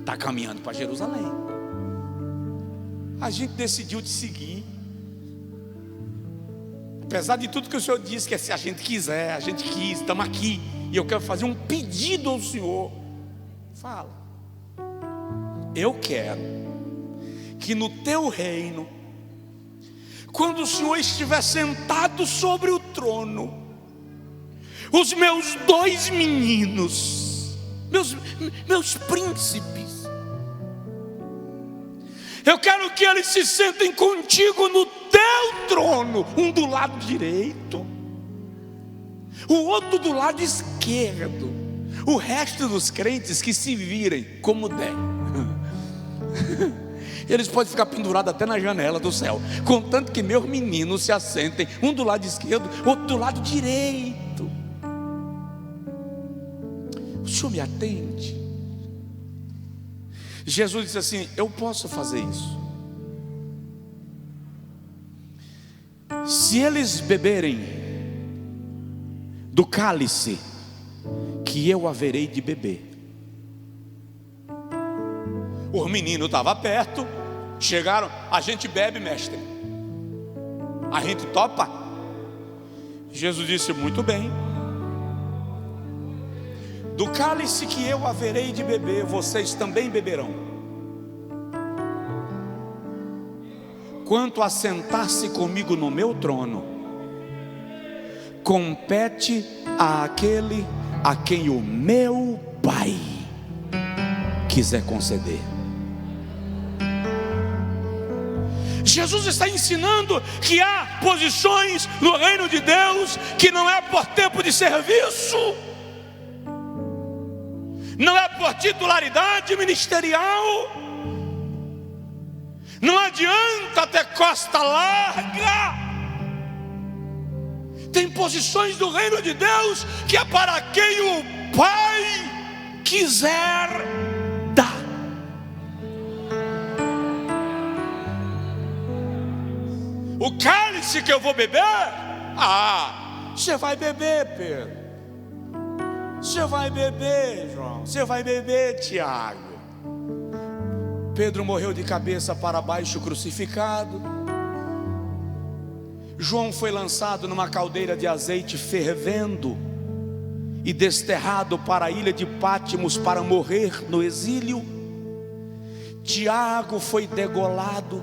Está caminhando para Jerusalém. A gente decidiu te seguir. Apesar de tudo que o senhor disse, que se a gente quiser, a gente quis, estamos aqui. E eu quero fazer um pedido ao senhor. Fala. Eu quero que no teu reino, quando o senhor estiver sentado sobre o trono, os meus 2 meninos, meus príncipes, eu quero que eles se sentem contigo no teu trono, um do lado direito, o outro do lado esquerdo. O resto dos crentes que se virem como der. Eles podem ficar pendurados até na janela do céu, contanto que meus meninos se assentem, um do lado esquerdo, outro do lado direito. O senhor me atende? Jesus disse assim: eu posso fazer isso. Se eles beberem do cálice que eu haverei de beber. Os meninos estavam perto, chegaram: a gente bebe, mestre, a gente topa? Jesus disse: muito bem. Do cálice que eu haverei de beber, vocês também beberão. Quanto a sentar-se comigo no meu trono, compete àquele a quem o meu Pai quiser conceder. Jesus está ensinando que há posições no reino de Deus que não é por tempo de serviço, não é por titularidade ministerial. Não adianta ter costa larga. Tem posições do reino de Deus que é para quem o Pai quiser dar. O cálice que eu vou beber, você vai beber, Pedro. Você vai beber, João. Você vai beber, Tiago. Pedro morreu de cabeça para baixo crucificado. João foi lançado numa caldeira de azeite fervendo e desterrado para a ilha de Pátimos para morrer no exílio. Tiago foi degolado.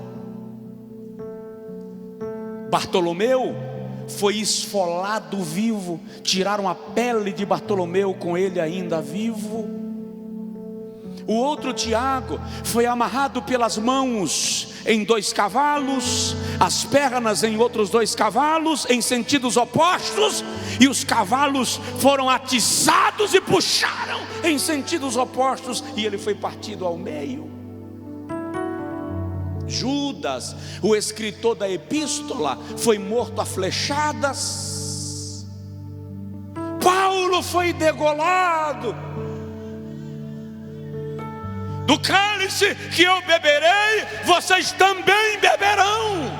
Bartolomeu foi esfolado vivo. Tiraram a pele de Bartolomeu com ele ainda vivo. O outro Tiago foi amarrado pelas mãos em 2 cavalos, as pernas em outros 2 cavalos, em sentidos opostos, e os cavalos foram atiçados e puxaram em sentidos opostos, e ele foi partido ao meio. Judas, o escritor da epístola, foi morto a flechadas. Paulo foi degolado. Do cálice que eu beberei, vocês também beberão.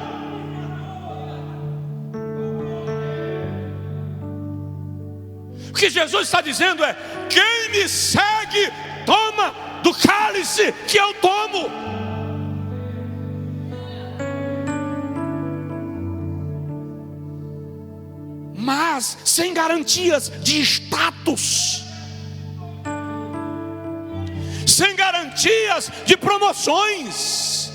O que Jesus está dizendo é: quem me segue, toma do cálice que eu tomo. Mas sem garantias de status, sem garantias de promoções.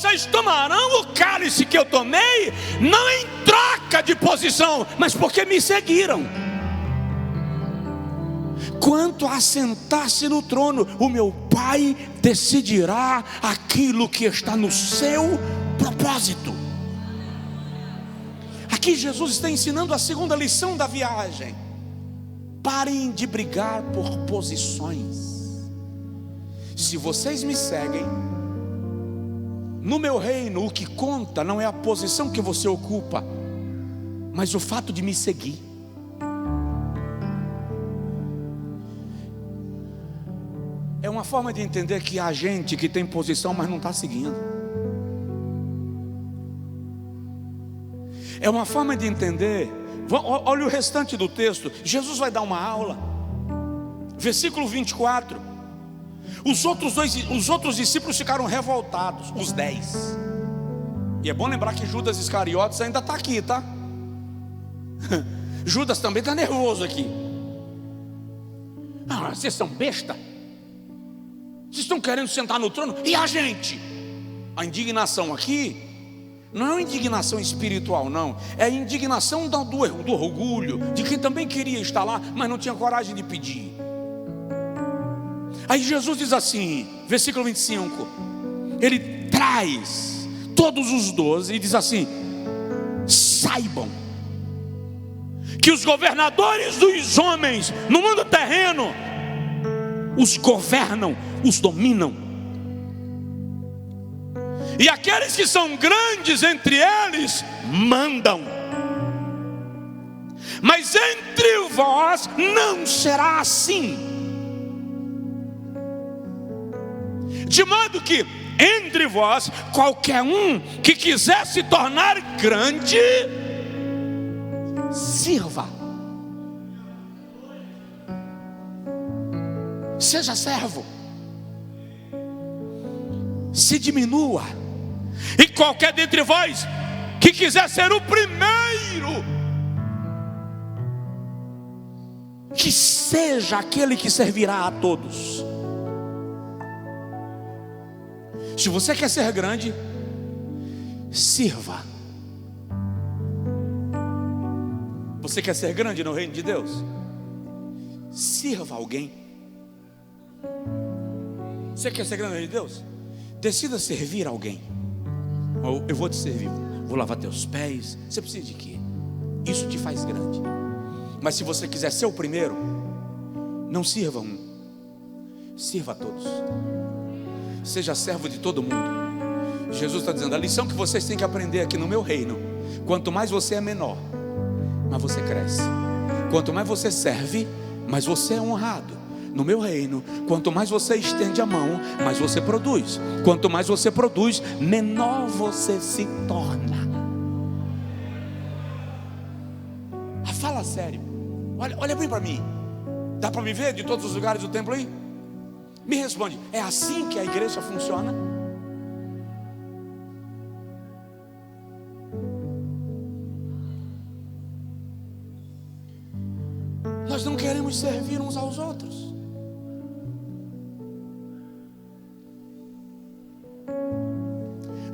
vocês tomarão o cálice que eu tomei, não em troca de posição, mas porque me seguiram. Quanto a sentar-se no trono, o meu Pai decidirá aquilo que está no seu propósito. Aqui Jesus está ensinando a segunda lição da viagem. Parem de brigar por posições. Se vocês me seguem, no meu reino o que conta não é a posição que você ocupa, mas o fato de me seguir. É uma forma de entender que há gente que tem posição, mas não está seguindo. É uma forma de entender. Olha o restante do texto. Jesus vai dar uma aula. Versículo 24. Os outros discípulos ficaram revoltados, os 10. E é bom lembrar que Judas Iscariotes ainda está aqui, tá? Judas também está nervoso aqui. Ah, vocês são besta? Vocês estão querendo sentar no trono? E a gente? A indignação aqui não é uma indignação espiritual, não. É a indignação do orgulho, de quem também queria estar lá, mas não tinha coragem de pedir. Aí Jesus diz assim, versículo 25. Ele traz todos os 12 e diz assim: saibam que os governadores dos homens no mundo terreno os governam, os dominam. E aqueles que são grandes entre eles mandam. Mas entre vós não será assim. De modo que entre vós qualquer um que quiser se tornar grande, sirva. Seja servo. Se diminua. E qualquer dentre vós que quiser ser o primeiro, que seja aquele que servirá a todos. Se você quer ser grande, sirva. Você quer ser grande no reino de Deus? Sirva alguém. Você quer ser grande no reino de Deus? Decida servir alguém. Eu vou te servir, vou lavar teus pés. Você precisa de quê? Isso te faz grande. Mas se você quiser ser o primeiro, não sirva um, sirva a todos. Seja servo de todo mundo. Jesus está dizendo, a lição que vocês têm que aprender aqui no meu reino: quanto mais você é menor, mais você cresce. Quanto mais você serve, mais você é honrado. No meu reino, quanto mais você estende a mão, mais você produz. Quanto mais você produz, menor você se torna. Fala sério. Olha bem para mim. Dá para me ver de todos os lugares do templo aí? Me responde, é assim que a igreja funciona? Nós não queremos servir uns aos outros.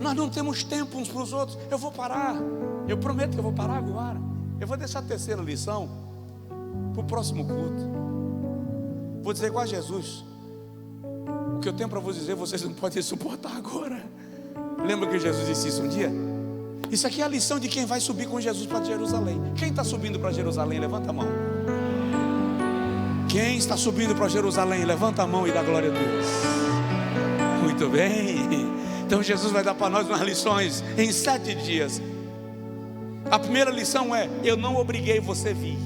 Nós não temos tempo uns para os outros. Eu vou parar. Eu prometo que eu vou parar agora. Eu vou deixar a terceira lição para o próximo culto. Vou dizer igual a Jesus: o que eu tenho para vos dizer, vocês não podem suportar agora. Lembra que Jesus disse isso um dia? Isso aqui é a lição de quem vai subir com Jesus para Jerusalém. Quem está subindo para Jerusalém? Levanta a mão. Quem está subindo para Jerusalém? Levanta a mão e dá glória a Deus. Muito bem. Então Jesus vai dar para nós umas lições em 7 dias. A primeira lição é: eu não obriguei você a vir.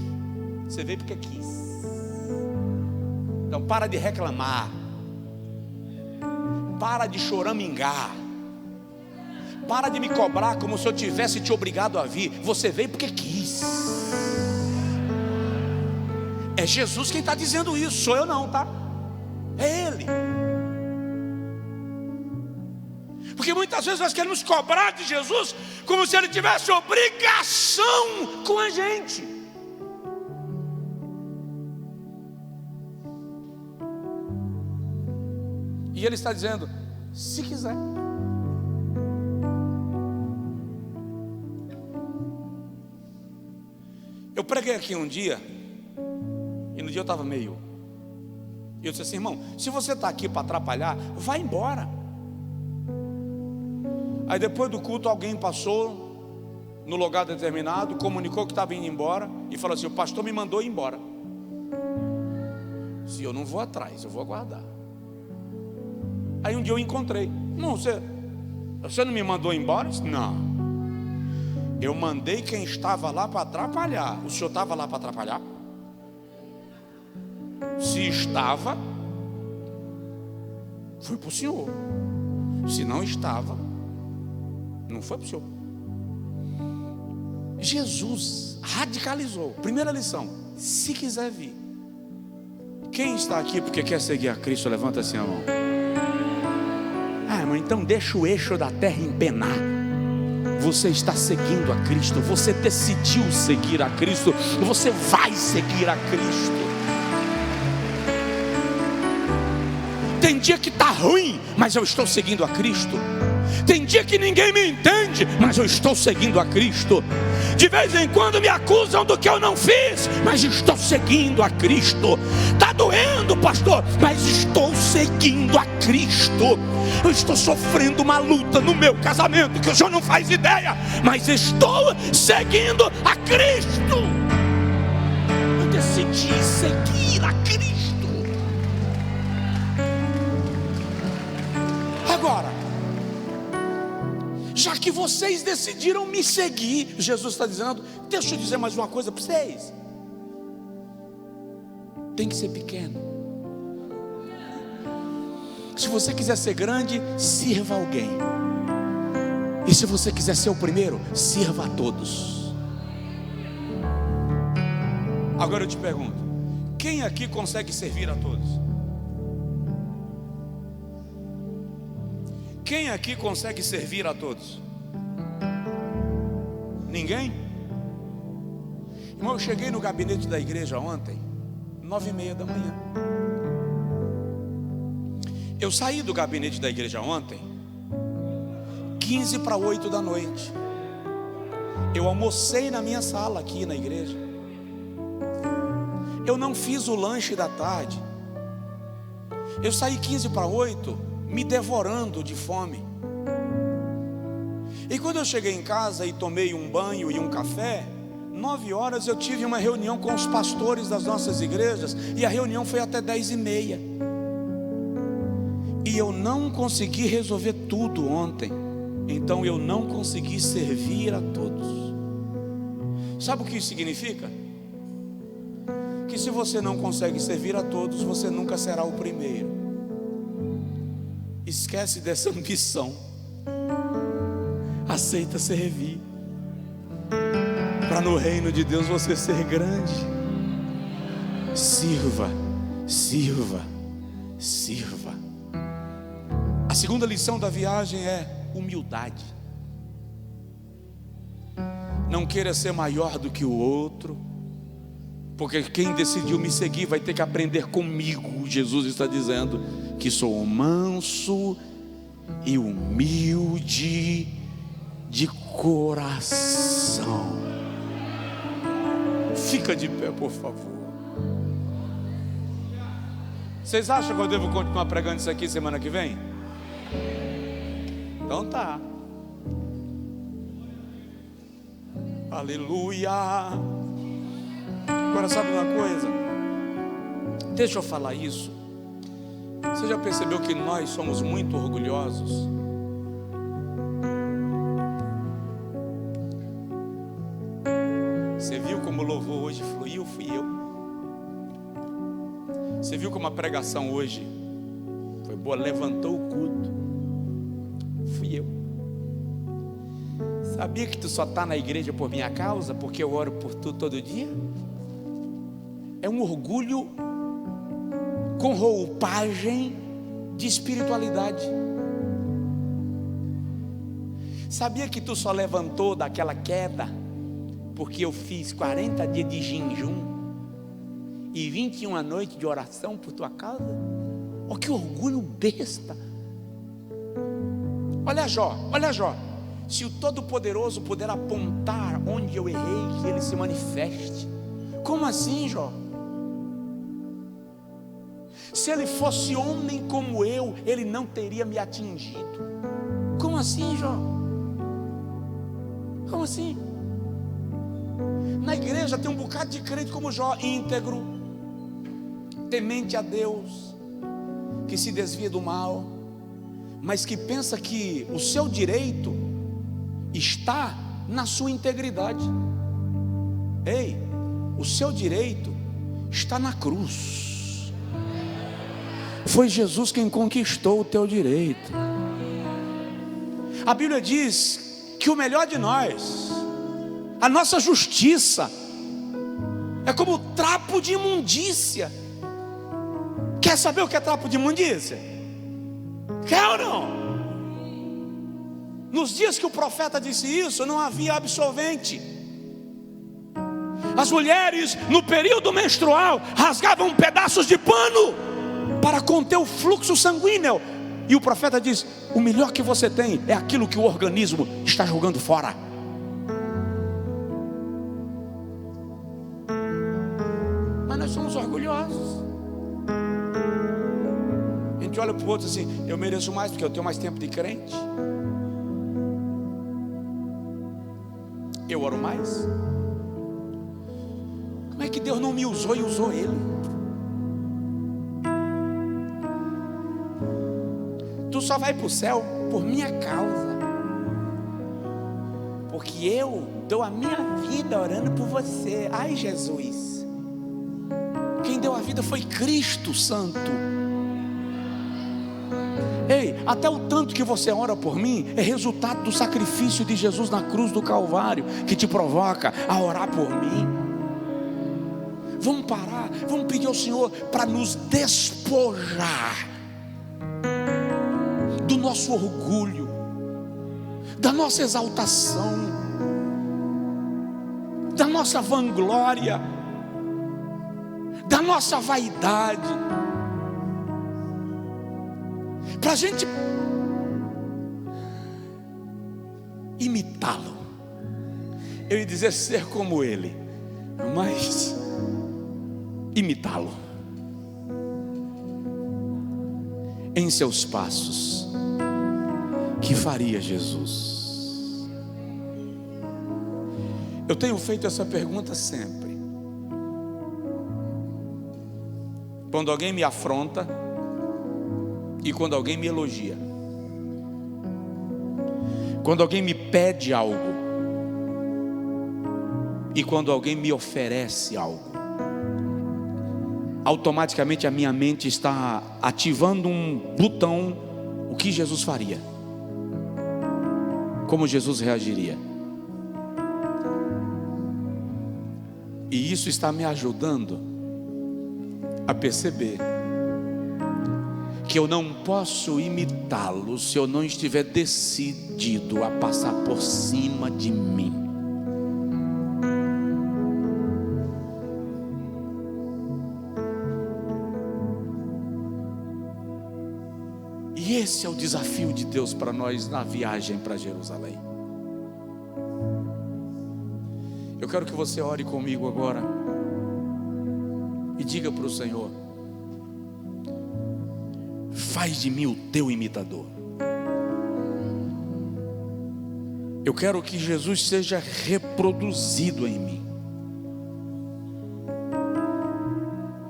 Você veio porque quis. Então para de reclamar. Para de choramingar. Para de me cobrar como se eu tivesse te obrigado a vir. Você veio porque quis. É Jesus quem está dizendo isso, sou eu não, tá? É Ele. Porque muitas vezes nós queremos cobrar de Jesus como se Ele tivesse obrigação com a gente. E Ele está dizendo: se quiser. preguei aqui um dia, e no dia eu estava meio... E eu disse assim: irmão, se você está aqui para atrapalhar, vai embora. Aí depois do culto alguém passou no lugar determinado, comunicou que estava indo embora e falou assim: o pastor me mandou ir embora. Se eu não vou atrás, eu vou aguardar. Aí um dia eu encontrei: não, você não me mandou ir embora? Eu disse: não, eu mandei quem estava lá para atrapalhar. O senhor estava lá para atrapalhar? Se estava, foi para o senhor. Se não estava, não foi para o senhor. Jesus radicalizou. Primeira lição: se quiser vir. Quem está aqui porque quer seguir a Cristo, levanta assim a mão. Ah, irmão, então deixa o eixo da terra empenar. Você está seguindo a Cristo, você decidiu seguir a Cristo, você vai seguir a Cristo. Tem dia que está ruim, mas eu estou seguindo a Cristo. Tem dia que ninguém me entende, mas eu estou seguindo a Cristo. De vez em quando me acusam do que eu não fiz, mas estou seguindo a Cristo. Está doendo, pastor, mas estou seguindo a Cristo. Eu estou sofrendo uma luta no meu casamento que o senhor não faz ideia, mas estou seguindo a Cristo. Eu decidi seguir a Cristo. Agora, já que vocês decidiram me seguir, Jesus está dizendo: deixa eu dizer mais uma coisa para vocês. Tem que ser pequeno. Se você quiser ser grande, sirva alguém. E se você quiser ser o primeiro, sirva a todos. Agora eu te pergunto: quem aqui consegue servir a todos? Quem aqui consegue servir a todos? Ninguém? Irmão, eu cheguei no gabinete da igreja ontem, 9h30 da manhã. Eu saí do gabinete da igreja ontem, 7:45 da noite. Eu almocei na minha sala aqui na igreja. Eu não fiz o lanche da tarde. Eu saí 7:45, me devorando de fome. E quando eu cheguei em casa e tomei um banho e um café, 9 horas eu tive uma reunião com os pastores das nossas igrejas, e a reunião foi até 10h30. E eu não consegui resolver tudo ontem, então eu não consegui servir a todos. Sabe o que isso significa? Que se você não consegue servir a todos, você nunca será o primeiro. Esquece dessa ambição. Aceita servir, para no reino de Deus você ser grande. Sirva, sirva, sirva. A segunda lição da viagem é humildade. Não queira ser maior do que o outro, porque quem decidiu me seguir vai ter que aprender comigo. Jesus está dizendo que sou manso e humilde de coração. Fica de pé, por favor. Vocês acham que eu devo continuar pregando isso aqui semana que vem? Então tá. Aleluia. Agora sabe uma coisa? Deixa eu falar isso. Você já percebeu que nós somos muito orgulhosos? Você viu como o louvor hoje fluiu? Fui eu. Você viu como a pregação hoje foi boa? Levantou o culto. Fui eu. Sabia que tu só está na igreja por minha causa? Porque eu oro por tu todo dia? É um orgulho com roupagem de espiritualidade. Sabia que tu só levantou daquela queda porque eu fiz 40 dias de jejum e 21 noites de oração por tua causa? Oh, que orgulho besta. Olha Jó, olha Jó. Se o Todo-Poderoso puder apontar onde eu errei, que Ele se manifeste. Como assim, Jó? Se ele fosse homem como eu, ele não teria me atingido. Como assim, Jó? Como assim? Na igreja tem um bocado de crente como Jó, íntegro, temente a Deus, que se desvia do mal, mas que pensa que o seu direito está na sua integridade. Ei, o seu direito está na cruz. Foi Jesus quem conquistou o teu direito. A Bíblia diz que o melhor de nós, a nossa justiça, é como trapo de imundícia. Quer saber o que é trapo de imundícia? Quer ou não? Nos dias que o profeta disse isso, não havia absorvente. As mulheres no período menstrual rasgavam pedaços de pano para conter o fluxo sanguíneo. E o profeta diz: o melhor que você tem é aquilo que o organismo está jogando fora. Mas nós somos orgulhosos. A gente olha para o outro assim: eu mereço mais porque eu tenho mais tempo de crente, eu oro mais. Como é que Deus não me usou e usou ele? Tu só vai para o céu por minha causa, porque eu dou a minha vida orando por você. Ai, Jesus, quem deu a vida foi Cristo Santo. Ei, até o tanto que você ora por mim é resultado do sacrifício de Jesus na cruz do Calvário, que te provoca a orar por mim. Vamos parar, vamos pedir ao Senhor para nos despojar do nosso orgulho, da nossa exaltação, da nossa vanglória, da nossa vaidade, para a gente imitá-lo. Eu ia dizer ser como ele, mas imitá-lo em seus passos. Que faria Jesus? Eu tenho feito essa pergunta sempre. Quando alguém me afronta e quando alguém me elogia, quando alguém me pede algo e quando alguém me oferece algo, automaticamente a minha mente está ativando um botão. O que Jesus faria? Como Jesus reagiria? E isso está me ajudando a perceber que eu não posso imitá-lo se eu não estiver decidido a passar por cima de mim. E esse é o desafio de Deus para nós na viagem para Jerusalém. Eu quero que você ore comigo agora e diga para o Senhor: faz de mim o teu imitador. Eu quero que Jesus seja reproduzido em mim.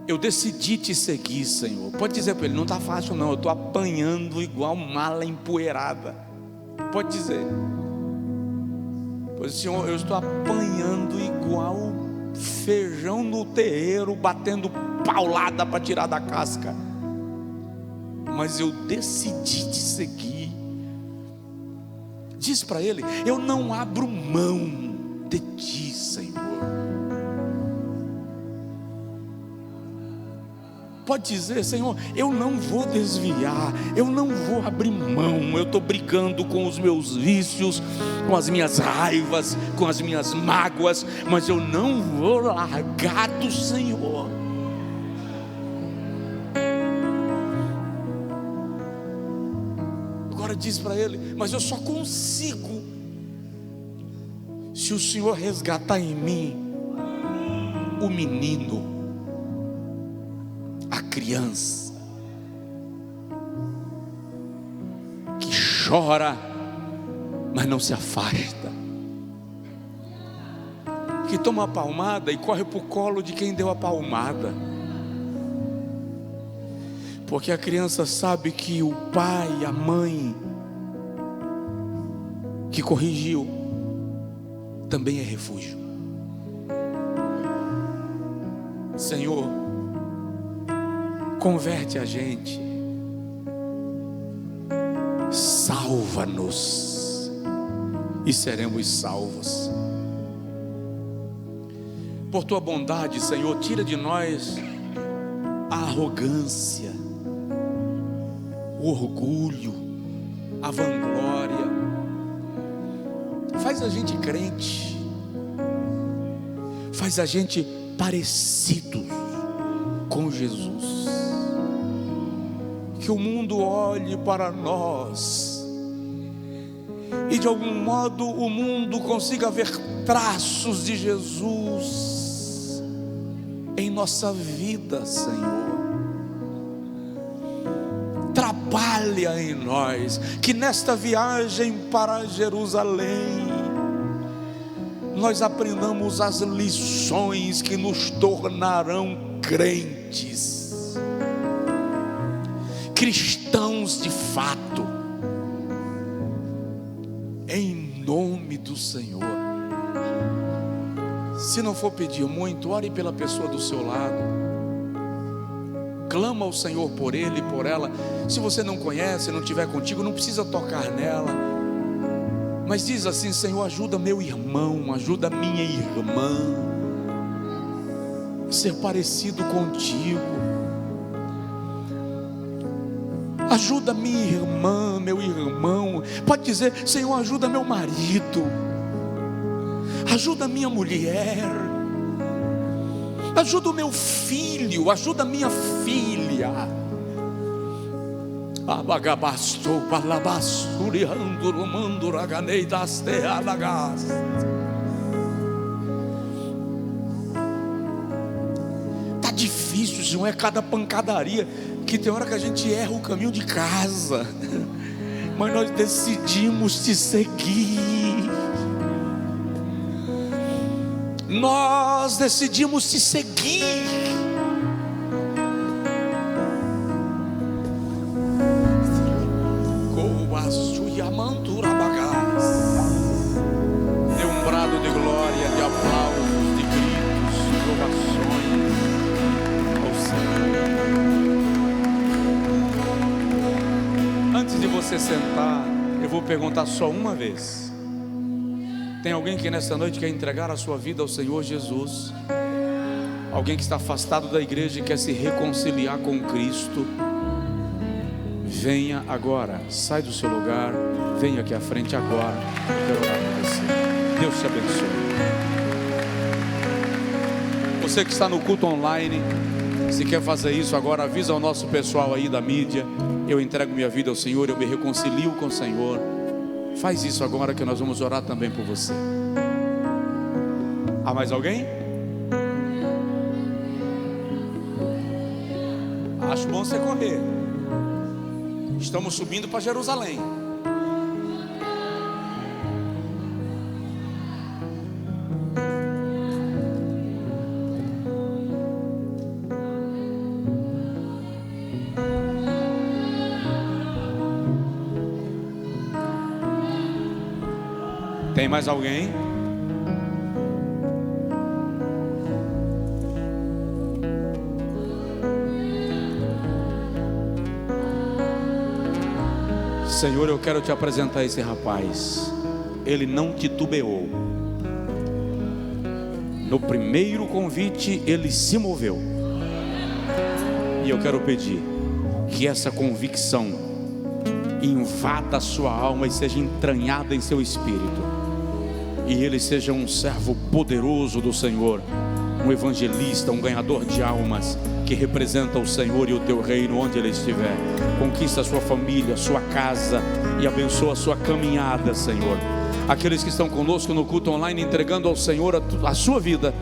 Eu decidi te seguir, Senhor. Pode dizer para ele: não está fácil não, eu estou apanhando igual mala empoeirada. Pode dizer: pois, Senhor, eu estou apanhando igual feijão no terreiro, batendo paulada para tirar da casca. Mas eu decidi te seguir. Diz para ele: eu não abro mão de ti, Senhor. Pode dizer: Senhor, eu não vou desviar, eu não vou abrir mão. Eu estou brigando com os meus vícios, com as minhas raivas, com as minhas mágoas, mas eu não vou largar do Senhor. Agora diz para ele: mas eu só consigo se o Senhor resgatar em mim o menino, a criança, que chora, mas não se afasta, que toma a palmada e corre para o colo de quem deu a palmada, porque a criança sabe que o pai, a mãe que corrigiu também é refúgio. Senhor, converte a gente, salva-nos e seremos salvos. Por tua bondade, Senhor, tira de nós a arrogância, o orgulho, a vanglória. Faz a gente crente, faz a gente parecido com Jesus, que o mundo olhe para nós e de algum modo o mundo consiga ver traços de Jesus em nossa vida, Senhor. Trabalha em nós, que nesta viagem para Jerusalém nós aprendamos as lições que nos tornarão crentes, cristãos de fato, em nome do Senhor. Se não for pedir muito, ore pela pessoa do seu lado, clama ao Senhor por ele e por ela. Se você não conhece, não estiver contigo, não precisa tocar nela, mas diz assim: Senhor, ajuda meu irmão, ajuda minha irmã a ser parecido contigo. Ajuda minha irmã, meu irmão. Pode dizer: Senhor, ajuda meu marido, ajuda minha mulher, ajuda o meu filho, ajuda minha filha. Abagabastou balabasturi anduru manduraganei das tealagas. Tá difícil, não é cada pancadaria, que tem hora que a gente erra o caminho de casa, mas nós decidimos te seguir. Nós decidimos te seguir. Dê um brado de glória, de aplausos, de gritos, de louvações ao Senhor. Antes de você sentar, eu vou perguntar só uma vez: tem alguém que nessa noite quer entregar a sua vida ao Senhor Jesus? Alguém que está afastado da igreja e quer se reconciliar com Cristo? Venha agora, sai do seu lugar, venha aqui à frente agora. Eu quero orar por você. Deus te abençoe. Você que está no culto online, se quer fazer isso agora, avisa ao nosso pessoal aí da mídia: eu entrego minha vida ao Senhor, eu me reconcilio com o Senhor. Faz isso agora que nós vamos orar também por você. Há mais alguém? Acho bom você correr. Estamos subindo para Jerusalém. Tem mais alguém? Senhor, eu quero te apresentar esse rapaz. Ele não titubeou. No primeiro convite ele se moveu. E eu quero pedir que essa convicção invada a sua alma e seja entranhada em seu espírito, e ele seja um servo poderoso do Senhor, um evangelista, um ganhador de almas, que representa o Senhor e o teu reino onde ele estiver. Conquista a sua família, a sua casa, e abençoa a sua caminhada, Senhor. Aqueles que estão conosco no culto online, entregando ao Senhor a sua vida,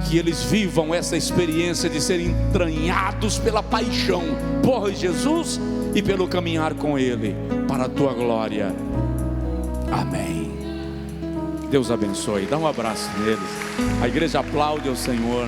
que eles vivam essa experiência de serem entranhados pela paixão por Jesus e pelo caminhar com Ele, para a tua glória. Amém. Deus abençoe. Dá um abraço neles. A igreja aplaude ao Senhor.